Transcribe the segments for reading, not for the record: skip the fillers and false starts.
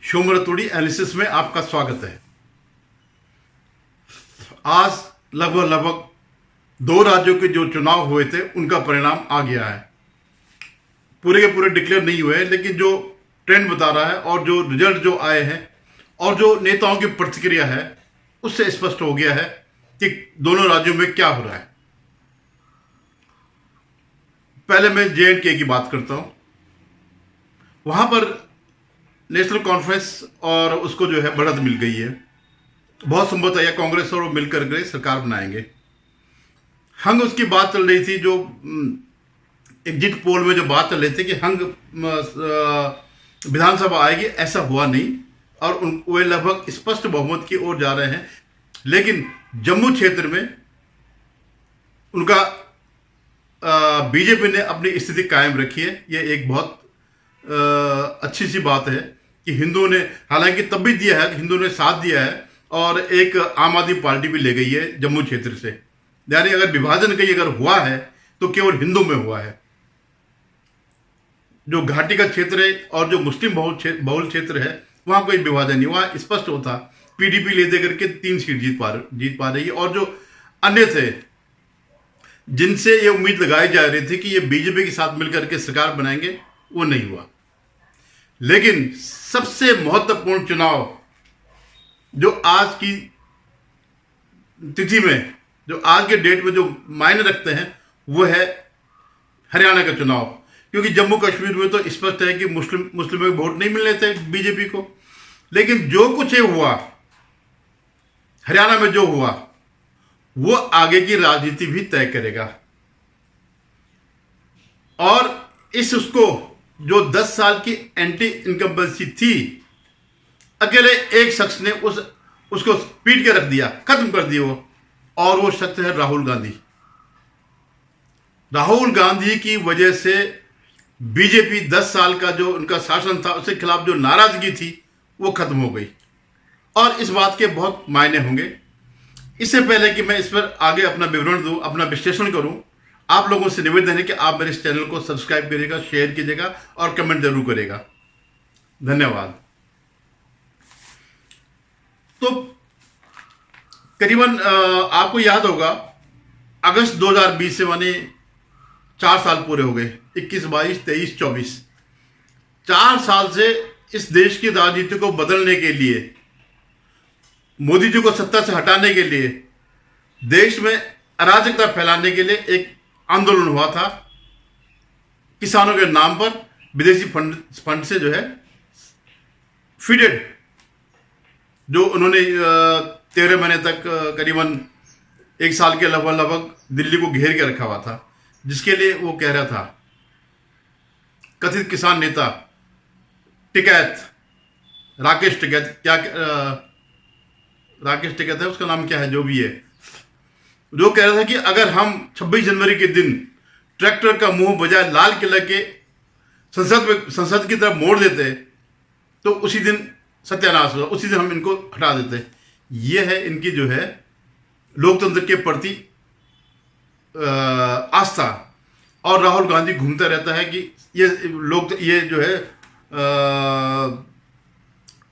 Shome Raturi analysis में आपका स्वागत है। आज लगभग 2 राज्यों के जो चुनाव हुए थे उनका परिणाम आ गया है। पूरे के पूरे डिक्लेयर नहीं हुए हैं, लेकिन जो ट्रेंड बता रहा है और जो रिजल्ट जो आए हैं और जो नेताओं की प्रतिक्रिया है उससे स्पष्ट हो गया है कि दोनों राज्यों में क्या हो रहा है। पहले मैं J&K की बात करता हूं। वहां पर नेशनल कॉन्फ्रेंस और उसको जो है बढ़त मिल गई है। बहुत संभवतः या कांग्रेस और मिलकर के सरकार बनाएंगे। हंग उसकी बात चल रही थी, जो एग्जिट पोल में जो बात चल रही थी कि हंग विधानसभा आएगी, ऐसा हुआ नहीं और वे लगभग स्पष्ट बहुमत की ओर जा रहे हैं। लेकिन जम्मू क्षेत्र में उनका बीजेपी ने अपनी स्थिति कायम रखी है। ये एक बहुत अच्छी सी बात है कि हिंदुओं ने, हालांकि तब भी दिया है, हिंदुओं ने साथ दिया है और एक आम आदमी पार्टी भी ले गई है जम्मू क्षेत्र से। यानी अगर विभाजन कहीं अगर हुआ है तो केवल हिंदू में हुआ है। जो घाटी का क्षेत्र है और जो मुस्लिम बहुल क्षेत्र है वहां कोई विभाजन नहीं, वहां स्पष्ट होता पीडीपी ले दे करके 3 सीट जीत पा रही है। और जो अन्य थे जिनसे ये उम्मीद लगाई जा रही थी कि ये बीजेपी के साथ मिलकर के सरकार बनाएंगे, वो नहीं हुआ। लेकिन सबसे महत्वपूर्ण चुनाव जो आज की तिथि में, जो आज के डेट में जो मायने रखते हैं, वो है हरियाणा का चुनाव। क्योंकि जम्मू कश्मीर में तो स्पष्ट है कि मुस्लिमों को वोट नहीं मिलने थे बीजेपी को। लेकिन जो कुछ ये हुआ हरियाणा में, जो हुआ वो आगे की राजनीति भी तय करेगा। और उसको जो 10 साल की एंटी इनकम्बेंसी थी, अकेले एक शख्स ने उसको पीट के रख दिया, खत्म कर दिया वो, और वो शख्स है राहुल गांधी। राहुल गांधी की वजह से बीजेपी 10 साल का जो उनका शासन था उसके खिलाफ जो नाराजगी थी वो खत्म हो गई। और इस बात के बहुत मायने होंगे। इससे पहले कि मैं इस पर आगे अपना विवरण दूं, अपना विश्लेषण करूं, आप लोगों से निवेदन है कि आप मेरे इस चैनल को सब्सक्राइब करिएगा, शेयर कीजिएगा और कमेंट जरूर करिएगा। धन्यवाद। तो करीबन आपको याद होगा अगस्त 2020 से, माने 4 साल पूरे हो गए, 21, 22, 23, 24। 4 साल से इस देश की राजनीति को बदलने के लिए, मोदी जी को सत्ता से हटाने के लिए, देश में अराजकता फैलाने के लिए एक आंदोलन हुआ था। किसानों के नाम पर विदेशी फंड से जो है फीडेड, जो उन्होंने 13 महीने तक, करीबन 1 साल के लगभग दिल्ली को घेर के रखा हुआ था, जिसके लिए वो कह रहा था कथित किसान नेता टिकैत, राकेश टिकैत, राकेश टिकैत है उसका नाम, क्या है जो भी है, जो कह रहा था कि अगर हम 26 जनवरी के दिन ट्रैक्टर का मुंह बजाय लाल किला के संसद की तरफ मोड़ देते तो उसी दिन सत्यानाश हुआ, उसी दिन हम इनको हटा देते। ये है इनकी जो है लोकतंत्र के प्रति आस्था। और राहुल गांधी घूमता रहता है कि ये जो है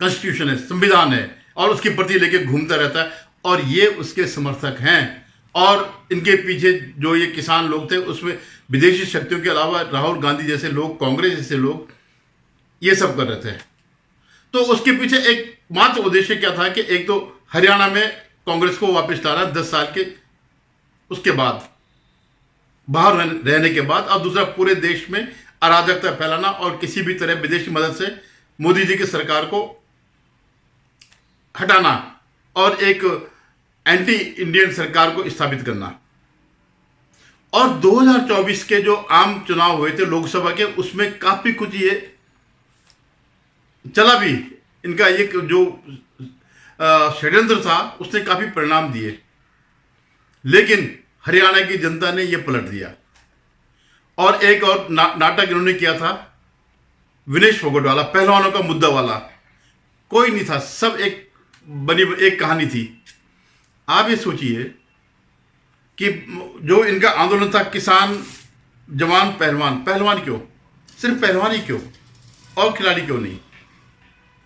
कॉन्स्टिट्यूशन है, संविधान है, और उसके प्रति लेके घूमता रहता है। और ये उसके समर्थक हैं। और इनके पीछे जो ये किसान लोग थे, उसमें विदेशी शक्तियों के अलावा राहुल गांधी जैसे लोग, कांग्रेस जैसे लोग, ये सब कर रहे थे। तो उसके पीछे एक मात्र उद्देश्य क्या था कि एक तो हरियाणा में कांग्रेस को वापस लाना 10 साल के उसके बाद, बाहर रहने के बाद, और दूसरा पूरे देश में अराजकता फैलाना और किसी भी तरह विदेशी मदद से मोदी जी की सरकार को हटाना और एक एंटी इंडियन सरकार को स्थापित करना। और 2024 के जो आम चुनाव हुए थे लोकसभा के, उसमें काफी कुछ ये चला भी। इनका ये जो षड्यंत्र था उसने काफी परिणाम दिए। लेकिन हरियाणा की जनता ने यह पलट दिया। और एक और नाटक इन्होंने किया था, विनेश फोगाट वाला, पहलवानों का मुद्दा वाला। कोई नहीं था, सब एक कहानी थी। आप ये सोचिए कि जो इनका आंदोलन था, किसान, जवान, पहलवान। पहलवान क्यों? सिर्फ पहलवान ही क्यों? और खिलाड़ी क्यों नहीं?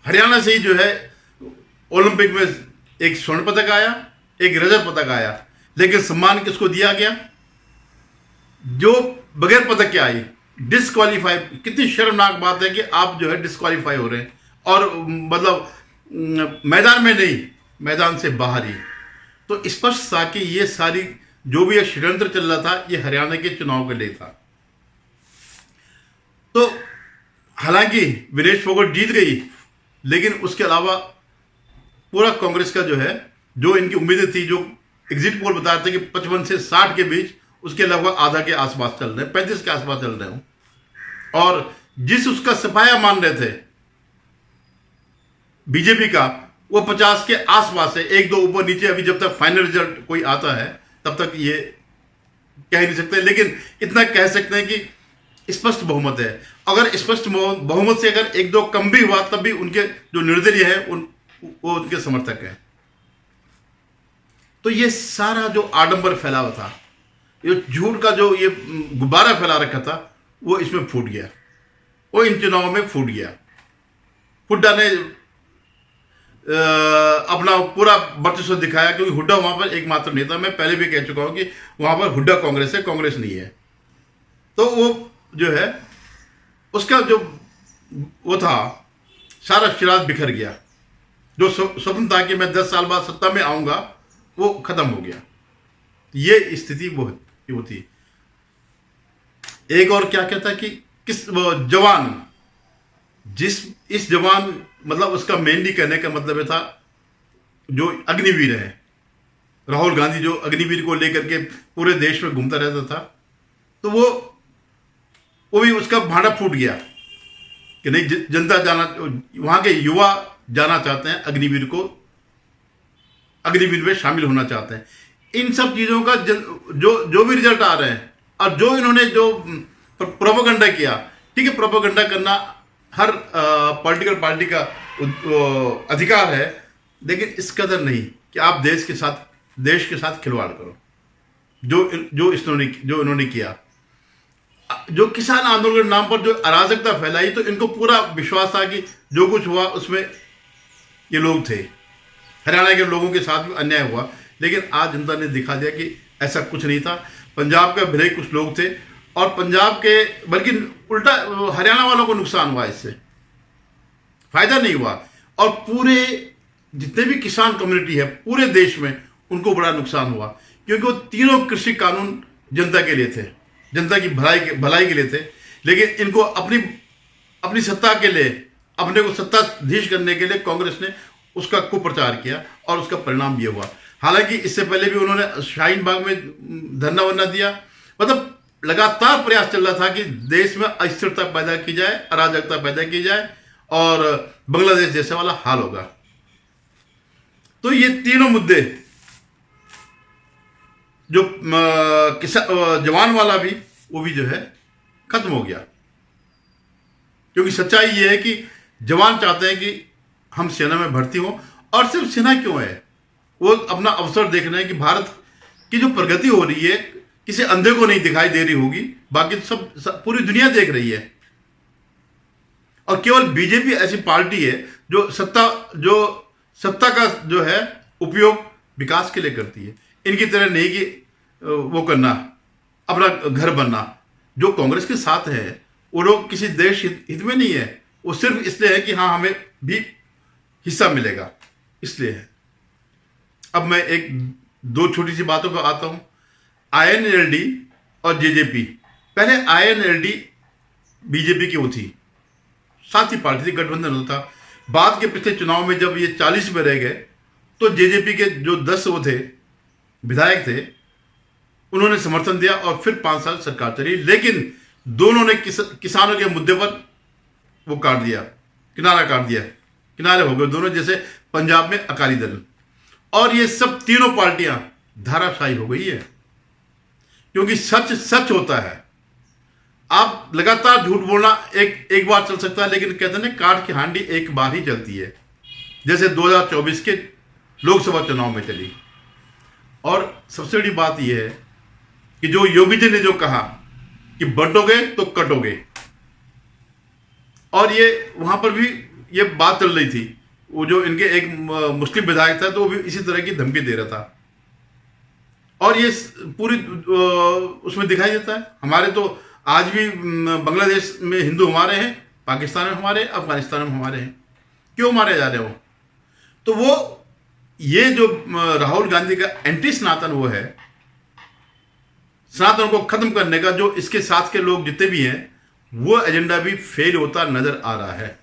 हरियाणा से ही जो है ओलंपिक में एक स्वर्ण पदक आया, एक रजत पदक आया, लेकिन सम्मान किसको दिया गया? जो बगैर पदक के आई, डिस्क्वालीफाई। कितनी शर्मनाक बात है कि आप जो है डिस्क्वालीफाई हो रहे हैं, और मतलब मैदान में नहीं, मैदान से बाहर ही। तो स्पष्ट था कि ये सारी जो भी षड्यंत्र चल रहा था, ये हरियाणा के चुनाव के लिए था। तो हालांकि विनेश फोगाट जीत गई, लेकिन उसके अलावा पूरा कांग्रेस का जो है, जो इनकी उम्मीदें थी, जो एग्जिट पोल बता रहे थे कि 55 से 60 के बीच, उसके लगभग आधा के आसपास चल रहे हैं, 35 के आसपास चल रहे हो। और जिस उसका सफाया मान रहे थे बीजेपी का, वो 50 के आसपास है, एक दो ऊपर नीचे। अभी जब तक फाइनल रिजल्ट कोई आता है तब तक ये कह नहीं सकते, लेकिन इतना कह सकते हैं कि स्पष्ट बहुमत है। अगर स्पष्ट बहुमत से अगर एक दो कम भी हुआ, तब भी उनके जो निर्दलीय है वो उनके समर्थक हैं। तो ये सारा जो आडंबर फैला हुआ था, ये झूठ का जो ये गुब्बारा फैला रखा था, वो इसमें फूट गया, वो इन चुनावों में फूट गया। हुड्डा ने अपना पूरा वर्चस्व दिखाया, क्योंकि हुड्डा वहां पर एकमात्र नेता। मैं पहले भी कह चुका हूं कि वहां पर हुड्डा कांग्रेस है, कांग्रेस नहीं है। तो वो जो है उसका जो वो था, सारा चिराग बिखर गया। जो स्वप्न था कि मैं 10 साल बाद सत्ता में आऊंगा, वो खत्म हो गया। ये स्थिति वो थी। एक और क्या कहता कि किस जवान, इस जवान, मतलब उसका मेनली कहने का मतलब था जो अग्निवीर है, राहुल गांधी, जो अग्निवीर को लेकर के पूरे देश में घूमता रहता था। तो वो भी उसका भांडा फूट गया कि नहीं, जनता जाना, वहां के युवा जाना चाहते हैं अग्निवीर में शामिल होना चाहते हैं। इन सब चीजों का जो भी रिजल्ट आ रहे हैं, और जो इन्होंने जो प्रोपेगेंडा किया, ठीक है, प्रोपेगेंडा करना हर पॉलिटिकल पार्टी का अधिकार है, लेकिन इस कदर नहीं कि आप देश के साथ खिलवाड़ करो, जो इन्होंने किया। जो किसान आंदोलन के नाम पर जो अराजकता फैलाई, तो इनको पूरा विश्वास था कि जो कुछ हुआ उसमें ये लोग थे, हरियाणा के लोगों के साथ भी अन्याय हुआ। लेकिन आज जनता ने दिखा दिया कि ऐसा कुछ नहीं था। पंजाब के भले कुछ लोग थे, और पंजाब के, बल्कि उल्टा हरियाणा वालों को नुकसान हुआ, इससे फायदा नहीं हुआ। और पूरे जितने भी किसान कम्युनिटी है पूरे देश में, उनको बड़ा नुकसान हुआ, क्योंकि वो तीनों कृषि कानून जनता के लिए थे, जनता की भलाई के लिए थे। लेकिन इनको अपनी सत्ता के लिए, अपने को सत्ताधीश करने के लिए कांग्रेस ने उसका कुप्रचार किया, और उसका परिणाम ये हुआ। हालांकि इससे पहले भी उन्होंने शाहीन बाग में धरना वरना दिया। मतलब लगातार प्रयास चल रहा था कि देश में अस्थिरता पैदा की जाए, अराजकता पैदा की जाए, और बांग्लादेश जैसे वाला हाल होगा। तो ये तीनों मुद्दे, जो जवान वाला भी, वो भी जो है खत्म हो गया। क्योंकि सच्चाई ये है कि जवान चाहते हैं कि हम सेना में भर्ती हो। और सिर्फ सेना क्यों है, वो अपना अवसर देख रहे हैं कि भारत की जो प्रगति हो रही है किसी अंधे को नहीं दिखाई दे रही होगी, बाकी सब पूरी दुनिया देख रही है। और केवल बीजेपी ऐसी पार्टी है जो सत्ता का जो है उपयोग विकास के लिए करती है। इनकी तरह नहीं कि वो करना, अपना घर बनना। जो कांग्रेस के साथ है वो लोग किसी देश हित में नहीं है, वो सिर्फ इसलिए है कि हाँ हमें भी हिस्सा मिलेगा, इसलिए है। अब मैं एक दो छोटी सी बातों पर आता हूं। INLD और जेजेपी, पहले INLD बीजेपी की वो थी, साथ ही पार्टी थी, गठबंधन होता था। बाद के पिछले चुनाव में जब ये 40 में रह गए, तो जेजेपी के जो 10 वो थे विधायक थे, उन्होंने समर्थन दिया, और फिर 5 साल सरकार चली। लेकिन दोनों ने किसानों के मुद्दे पर वो काट दिया, किनारे हो गए दोनों, जैसे पंजाब में अकाली दल। और ये सब तीनों पार्टियां धाराशाही हो गई है, क्योंकि सच होता है। आप लगातार झूठ बोलना एक बार चल सकता है, लेकिन कहते हैं काट की हांडी एक बार ही चलती है, जैसे 2024 के लोकसभा चुनाव में चली। और सबसे बड़ी बात यह है कि जो योगी जी ने जो कहा कि बंटोगे तो कटोगे, और ये वहां पर भी ये बात चल रही थी, वो जो इनके एक मुस्लिम विधायक था तो वो भी इसी तरह की धमकी दे रहा था। और ये पूरी उसमें दिखाई देता है। हमारे तो आज भी बांग्लादेश में हिंदू हमारे हैं, पाकिस्तान में हमारे, अफगानिस्तान में हमारे हैं। क्यों मारे जा रहे हो? तो वो ये जो राहुल गांधी का एंटी सनातन वो है, सनातन को खत्म करने का जो इसके साथ के लोग जितने भी हैं, वो एजेंडा भी फेल होता नजर आ रहा है।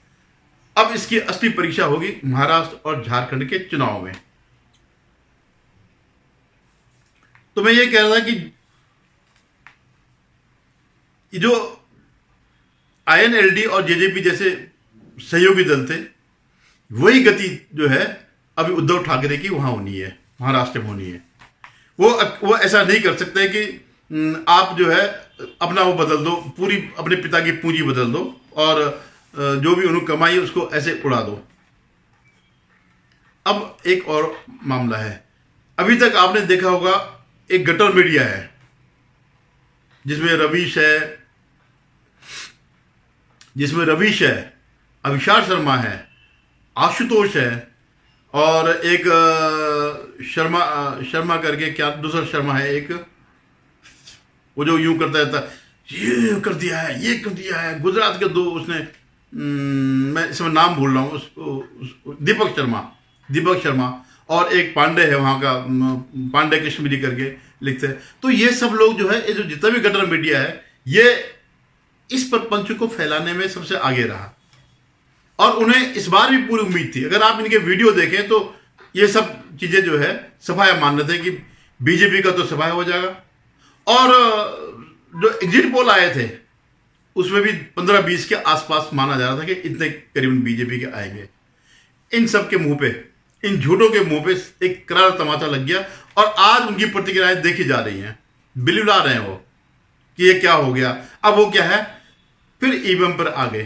अब इसकी असली परीक्षा होगी महाराष्ट्र और झारखंड के चुनाव में। तो मैं ये कह रहा था कि जो INLD और JJP जैसे सहयोगी दल थे, वही गति जो है अभी उद्धव ठाकरे की वहां होनी है, महाराष्ट्र में होनी है। वो ऐसा नहीं कर सकते कि आप जो है अपना वो बदल दो, पूरी अपने पिता की पूंजी बदल दो और जो भी उन्होंने कमाई उसको ऐसे उड़ा दो। अब एक और मामला है, अभी तक आपने देखा होगा एक गटर मीडिया है जिसमें रवीश है, अभिषार शर्मा है, आशुतोष है और एक शर्मा करके, क्या दूसरा शर्मा है एक, वो जो यूं करता रहता, ये कर दिया है, ये कर दिया है। गुजरात के दो उसने, मैं इसमें नाम भूल रहा हूँ, दीपक शर्मा और एक पांडे है वहाँ का, पांडे कश्मीरी करके लिखते हैं। तो ये सब लोग जो है, ये जो जितना भी गटर मीडिया है, ये इस प्रपंच को फैलाने में सबसे आगे रहा और उन्हें इस बार भी पूरी उम्मीद थी। अगर आप इनके वीडियो देखें तो ये सब चीजें जो है सफाया मान रहे थे कि बीजेपी का तो सफाया हो जाएगा। और जो एग्जिट पोल आए थे उसमें भी 15-20 के आसपास माना जा रहा था कि इतने करीबन बीजेपी के आएंगे। इन सब के मुंह पे, इन झूठों के मुंह पे एक करारा तमाचा लग गया और आज उनकी प्रतिक्रियाएं देखी जा रही हैं, बिलबिला रहे हैं वो कि ये क्या हो गया। अब वो क्या है, फिर ईवीएम पर आ गए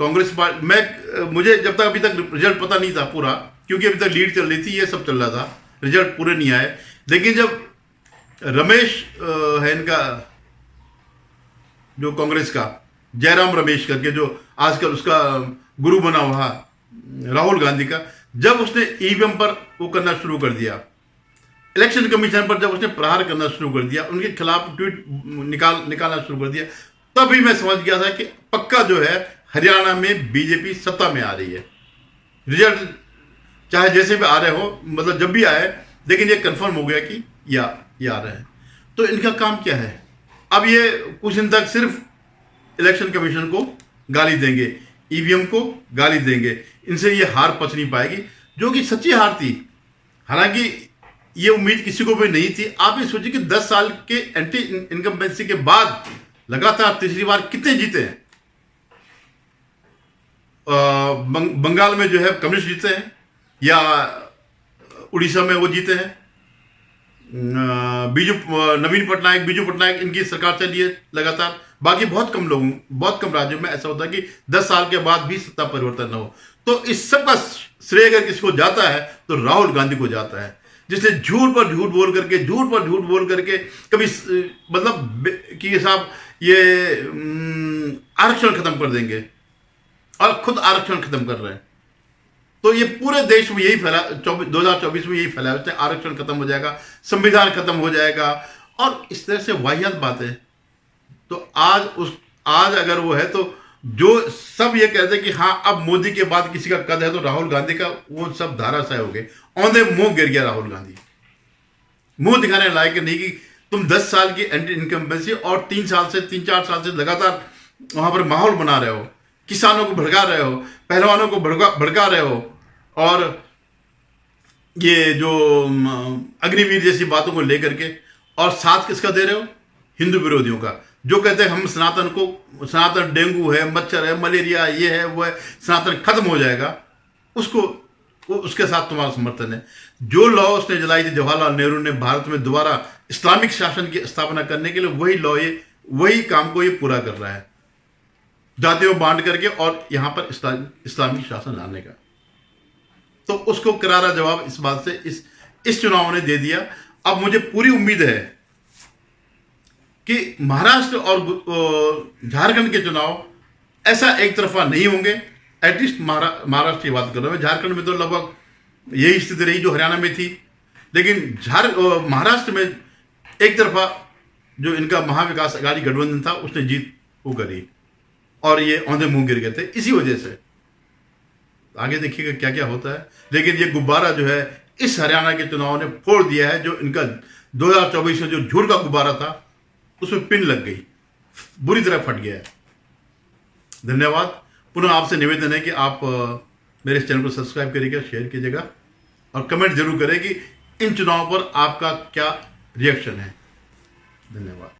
कांग्रेस पार्टी। मुझे जब तक अभी तक रिजल्ट पता नहीं था पूरा, क्योंकि अभी तक लीड चल रही थी, ये सब चल रहा था, रिजल्ट पूरे नहीं आए। लेकिन जब रमेश है इनका जो कांग्रेस का, जयराम रमेश करके, जो आजकल उसका गुरु बना हुआ राहुल गांधी का, जब उसने ईवीएम पर वो करना शुरू कर दिया, इलेक्शन कमीशन पर जब उसने प्रहार करना शुरू कर दिया, उनके खिलाफ ट्वीट निकालना शुरू कर दिया, तभी मैं समझ गया था कि पक्का जो है हरियाणा में बीजेपी सत्ता में आ रही है। रिजल्ट चाहे जैसे भी आ रहे हो, मतलब जब भी आए, लेकिन ये कंफर्म हो गया कि ये आ रहे हैं। तो इनका काम क्या है? अब ये कुछ दिन तक सिर्फ इलेक्शन कमीशन को गाली देंगे, ईवीएम को गाली देंगे, इनसे ये हार पच नहीं पाएगी, जो कि सच्ची हार थी। हालांकि ये उम्मीद किसी को भी नहीं थी। आप ये सोचिए कि 10 साल के एंटी इनकम्बेंसी के बाद लगातार तीसरी बार कितने जीते हैं। बंगाल में जो है कम्युनिस्ट जीते हैं, या उड़ीसा में वो जीते हैं, नवीन पटनायक, बीजू पटनायक, इनकी सरकार चली है लगातार। बाकी बहुत कम राज्यों में ऐसा होता है कि 10 साल के बाद भी सत्ता परिवर्तन न हो। तो इस सब का श्रेय अगर किसको जाता है तो राहुल गांधी को जाता है, जिसने झूठ पर झूठ बोल करके कभी मतलब कि साहब ये आरक्षण खत्म कर देंगे और खुद आरक्षण खत्म कर रहे हैं। तो ये पूरे देश में यही फैला, 2024 में यही फैला, आरक्षण खत्म हो जाएगा, संविधान खत्म हो जाएगा और इस तरह से वाहियात बात है। तो आज अगर वो है तो जो सब ये कहते हैं कि हाँ अब मोदी के बाद किसी का कद है तो राहुल गांधी का, वो सब धाराशायी हो गए, औंधे मुंह गिर गया राहुल गांधी। मुंह दिखाने लायक नहीं कि तुम 10 साल की एंटी इनकम्बेंसी और 3-4 साल से लगातार वहां पर माहौल बना रहे हो, किसानों को भड़का रहे हो, पहलवानों को भड़का रहे हो, और ये जो अग्निवीर जैसी बातों को लेकर के, और साथ किसका दे रहे हो? हिंदू विरोधियों का, जो कहते हैं हम सनातन डेंगू है, मच्छर है, मलेरिया ये है वो है, सनातन खत्म हो जाएगा, उसके साथ तुम्हारा समर्थन है। जो लॉ उसने जलाई थी जवाहरलाल नेहरू ने भारत में दोबारा इस्लामिक शासन की स्थापना करने के लिए, वही लॉ वही काम को ये पूरा कर रहा है, जातियों बांट करके और यहां पर इस्लामिक शासन लाने का। तो उसको करारा जवाब इस बात से इस चुनाव ने दे दिया। अब मुझे पूरी उम्मीद है कि महाराष्ट्र और झारखंड के चुनाव ऐसा एक तरफा नहीं होंगे, एटलीस्ट महाराष्ट्र की बात कर रहा हूँ, झारखंड में तो लगभग यही स्थिति रही जो हरियाणा में थी। लेकिन महाराष्ट्र में एक तरफा जो इनका महाविकास अघाड़ी गठबंधन था उसने जीत वो करी और ये औंधे मुंह गिर गए थे इसी वजह से। आगे देखिएगा क्या क्या होता है। लेकिन ये गुब्बारा जो है इस हरियाणा के चुनाव ने फोड़ दिया है। जो इनका 2024 में जो झूठ का गुब्बारा था उसमें पिन लग गई, बुरी तरह फट गया है। धन्यवाद। पुनः आपसे निवेदन है कि आप मेरे इस चैनल को सब्सक्राइब करिएगा, शेयर कीजिएगा और कमेंट जरूर करें कि इन चुनावों पर आपका क्या रिएक्शन है। धन्यवाद।